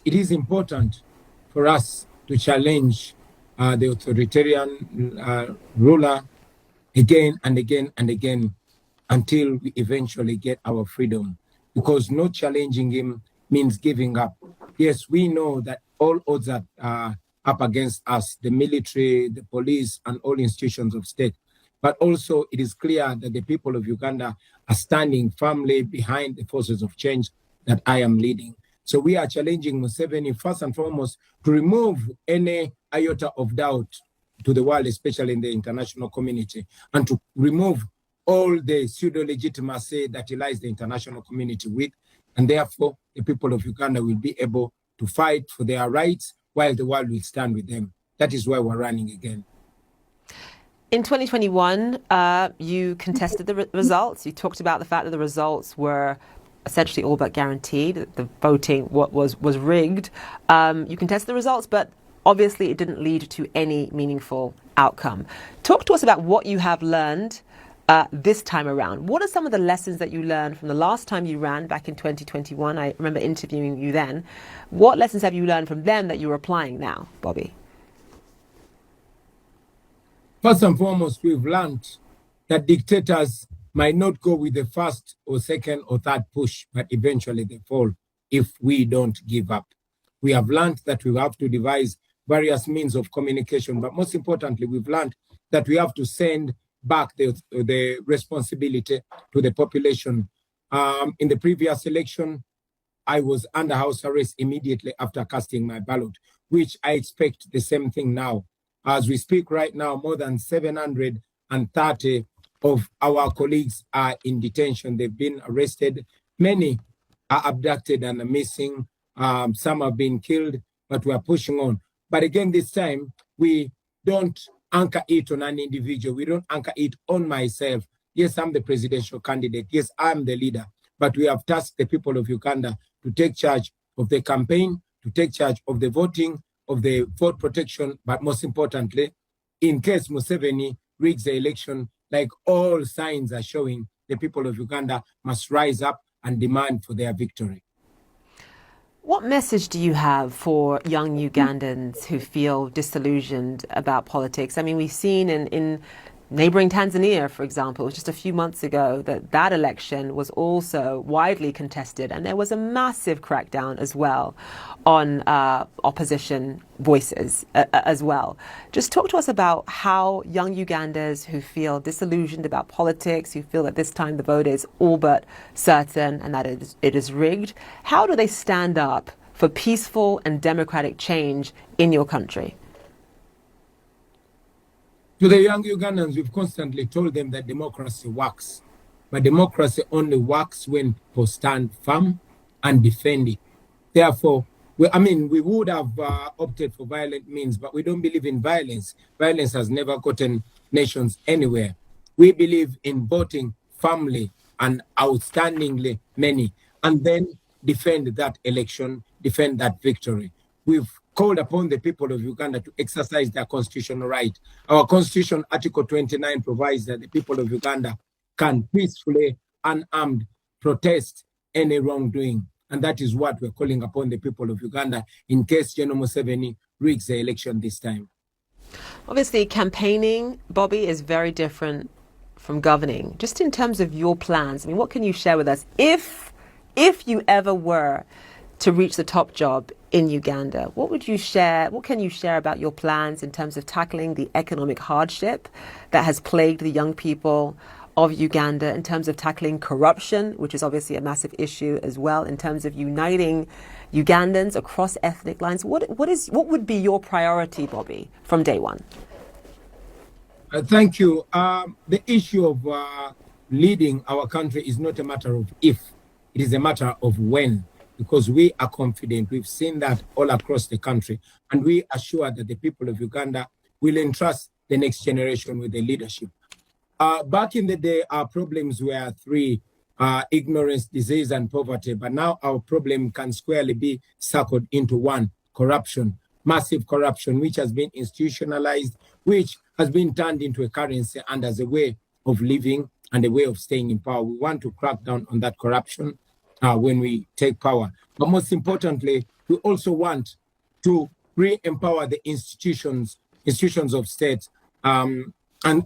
it is important for us to challenge the authoritarian ruler again and again and again until we eventually get our freedom, because not challenging him means giving up. Yes, we know that all odds are up against us, the military, the police, and all institutions of state. But also it is clear that the people of Uganda are standing firmly behind the forces of change that I am leading. So we are challenging Museveni first and foremost to remove any iota of doubt to the world, especially in the international community, and to remove all the pseudo-legitimacy that he lies the international community with. And therefore, the people of Uganda will be able to fight for their rights while the world will stand with them. That is why we're running again. In 2021, you contested the results. You talked about the fact that the results were essentially all but guaranteed, that the voting was rigged. You contested the results, but obviously it didn't lead to any meaningful outcome. Talk to us about what you have learned this time around. What are some of the lessons that you learned from the last time you ran back in 2021? I remember interviewing you then. What lessons have you learned from them that you're applying now, Bobi? First and foremost, we've learned that dictators might not go with the first or second or third push, but eventually they fall if we don't give up. We have learned that we have to devise various means of communication, but most importantly, we've learned that we have to send back the responsibility to the population. In the previous election, I was under house arrest immediately after casting my ballot, which I expect the same thing now. As we speak right now, more than 730 of our colleagues are in detention. They've been arrested. Many are abducted and are missing. Some have been killed, but we are pushing on. But again, this time, we don't anchor it on an individual. We don't anchor it on myself. Yes, I'm the presidential candidate. Yes, I'm the leader. But we have tasked the people of Uganda to take charge of the campaign, to take charge of the voting, of the vote protection, but most importantly, in case Museveni rigs the election, like all signs are showing, the people of Uganda must rise up and demand for their victory. What message do you have for young Ugandans who feel disillusioned about politics? I mean, we've seen in neighboring Tanzania, for example, just a few months ago, that election was also widely contested, and there was a massive crackdown as well on opposition voices as well. Just talk to us about how young Ugandans who feel disillusioned about politics, who feel that this time the vote is all but certain and that it is rigged, how do they stand up for peaceful and democratic change in your country? To the young Ugandans, we've constantly told them that democracy works. But democracy only works when people stand firm and defend it. Therefore, we would have opted for violent means, but we don't believe in violence. Violence has never gotten nations anywhere. We believe in voting firmly and outstandingly many, and then defend that election, defend that victory. We've called upon the people of Uganda to exercise their constitutional right. Our constitution, Article 29, provides that the people of Uganda can peacefully, unarmed, protest any wrongdoing. And that is what we're calling upon the people of Uganda in case General Museveni rigs the election this time. Obviously, campaigning, Bobi, is very different from governing. Just in terms of your plans, I mean, what can you share with us if you ever were to reach the top job in Uganda? What can you share about your plans in terms of tackling the economic hardship that has plagued the young people of Uganda, in terms of tackling corruption, which is obviously a massive issue as well, in terms of uniting Ugandans across ethnic lines? What would be your priority, Bobi, from day one? Thank you. The issue of leading our country is not a matter of if, it is a matter of when. Because we are confident. We've seen that all across the country. And we are sure that the people of Uganda will entrust the next generation with the leadership. Back in the day, our problems were three: ignorance, disease, and poverty. But now our problem can squarely be circled into one: corruption, massive corruption, which has been institutionalized, which has been turned into a currency and as a way of living and a way of staying in power. We want to crack down on that corruption. when we take power. But most importantly, we also want to re-empower the institutions of state, and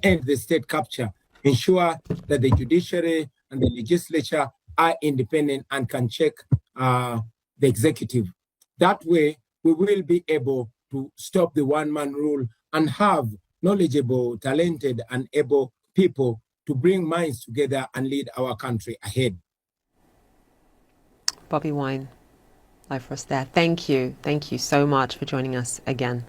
end the state capture, ensure that the judiciary and the legislature are independent and can check the executive. That way, we will be able to stop the one-man rule and have knowledgeable, talented, and able people to bring minds together and lead our country ahead. Bobi Wine, live for us there. Thank you. Thank you so much for joining us again.